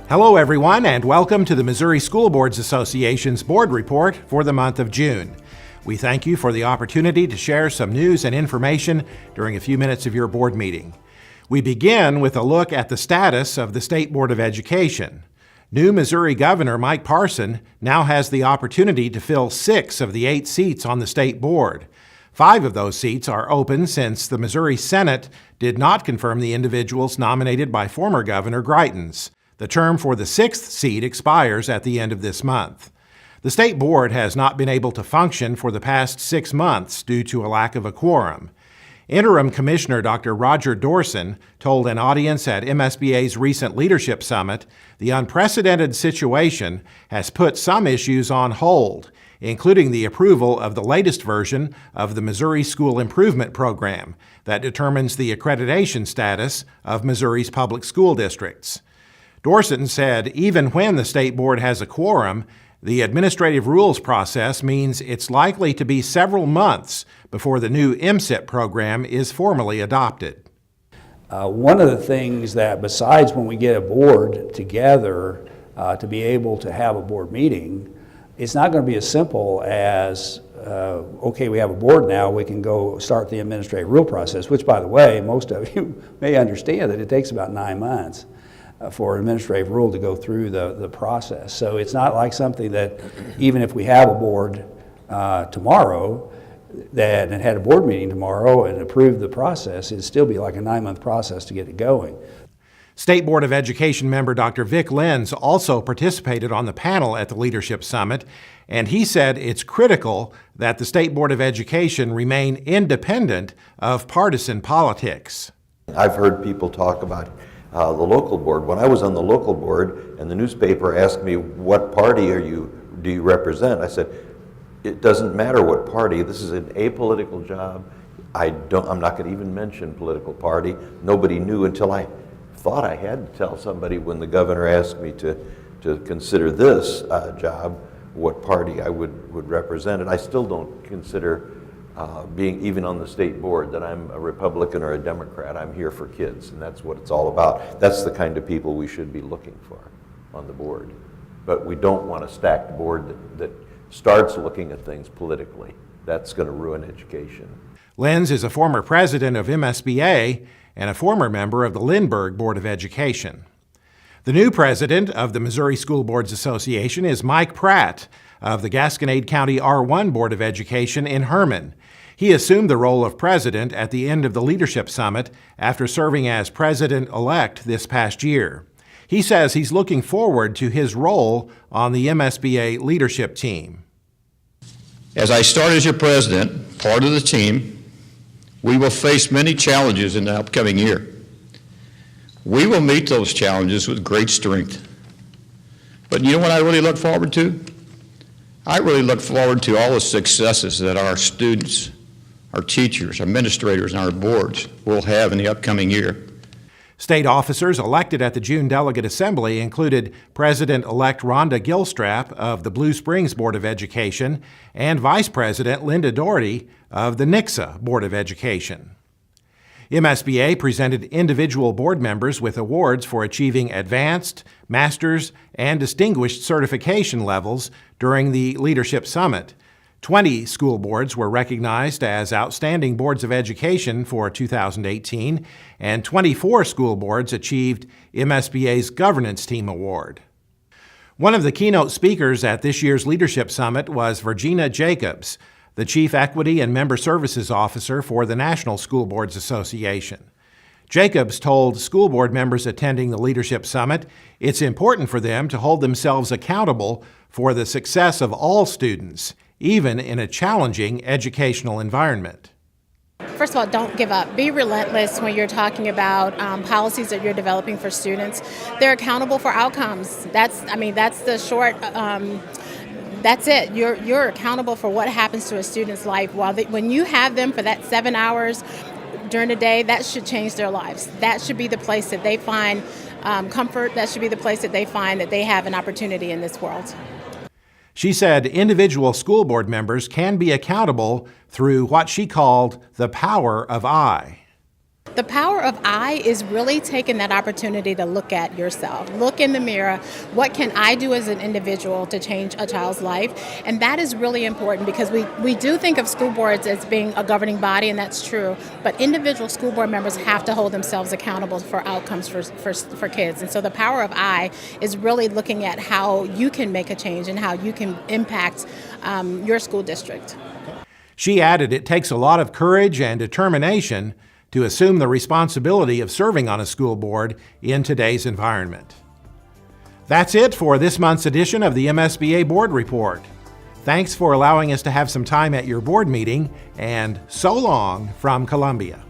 Hello everyone, and welcome to the Missouri School Boards Association's Board Report for the month of June. We thank you for the opportunity to share some news and information during a few minutes of your board meeting. We begin with a look at the status of the State Board of Education. New Missouri Governor Mike Parson now has the opportunity to fill 6 of the 8 seats on the state board. 5 of those seats are open since the Missouri Senate did not confirm the individuals nominated by former Governor Greitens. The term for the 6th seat expires at the end of this month. The state board has not been able to function for the past 6 months due to a lack of a quorum. Interim Commissioner Dr. Roger Dorson told an audience at MSBA's recent leadership summit the unprecedented situation has put some issues on hold, including the approval of the latest version of the Missouri School Improvement Program that determines the accreditation status of Missouri's public school districts. Dorson said even when the state board has a quorum, the administrative rules process means it's likely to be several months before the new MSIP program is formally adopted. One of the things that, besides when we get a board together to be able to have a board meeting, it's not going to be as simple as, okay, we have a board now, we can go start the administrative rule process, which, by the way, most of you may understand that it takes about 9 months for an administrative rule to go through the process. So it's not like something that, even if we have a board tomorrow, that and had a board meeting tomorrow and approved the process, it'd still be like a 9-month process to get it going. State Board of Education member Dr. Vic Lenz also participated on the panel at the Leadership Summit, and he said it's critical that the State Board of Education remain independent of partisan politics. I've heard people talk about the local board. When I was on the local board and the newspaper asked me, what party do you represent? I said, it doesn't matter what party. This is an apolitical job. I'm not going to even mention political party. Nobody knew until I thought I had to tell somebody when the governor asked me to consider this job what party I would represent. And I still don't consider being even on the state board that I'm a Republican or a Democrat. I'm here for kids, and that's what it's all about. That's the kind of people we should be looking for on the board. But we don't want a stacked board that starts looking at things politically. That's going to ruin education. Lenz is a former president of MSBA and a former member of the Lindbergh Board of Education. The new president of the Missouri School Boards Association is Mike Pratt of the Gasconade County R1 Board of Education in Herman. He assumed the role of president at the end of the Leadership Summit after serving as president-elect this past year. He says he's looking forward to his role on the MSBA leadership team. As I start as your president, part of the team, we will face many challenges in the upcoming year. We will meet those challenges with great strength. But you know what I really look forward to? I really look forward to all the successes that our students, our teachers, administrators, and our boards will have in the upcoming year. State officers elected at the June Delegate Assembly included President-elect Rhonda Gilstrap of the Blue Springs Board of Education and Vice President Linda Doherty of the Nixa Board of Education. MSBA presented individual board members with awards for achieving advanced, master's, and distinguished certification levels during the Leadership Summit. 20 school boards were recognized as Outstanding Boards of Education for 2018, and 24 school boards achieved MSBA's Governance Team Award. One of the keynote speakers at this year's Leadership Summit was Virginia Jacobs, the Chief Equity and Member Services Officer for the National School Boards Association. Jacobs told school board members attending the Leadership Summit it's important for them to hold themselves accountable for the success of all students, even in a challenging educational environment. First of all, don't give up. Be relentless when you're talking about policies that you're developing for students. They're accountable for outcomes. That's the short. That's it. You're accountable for what happens to a student's life. When you have them for that 7 hours during the day, that should change their lives. That should be the place that they find comfort. That should be the place that they find that they have an opportunity in this world. She said individual school board members can be accountable through what she called the power of I. The power of I is really taking that opportunity to look at yourself, look in the mirror. What can I do as an individual to change a child's life? And that is really important because we do think of school boards as being a governing body, and that's true, but individual school board members have to hold themselves accountable for outcomes for kids. And so the power of I is really looking at how you can make a change and how you can impact your school district. She added it takes a lot of courage and determination to assume the responsibility of serving on a school board in today's environment. That's it for this month's edition of the MSBA Board Report. Thanks for allowing us to have some time at your board meeting, and so long from Columbia.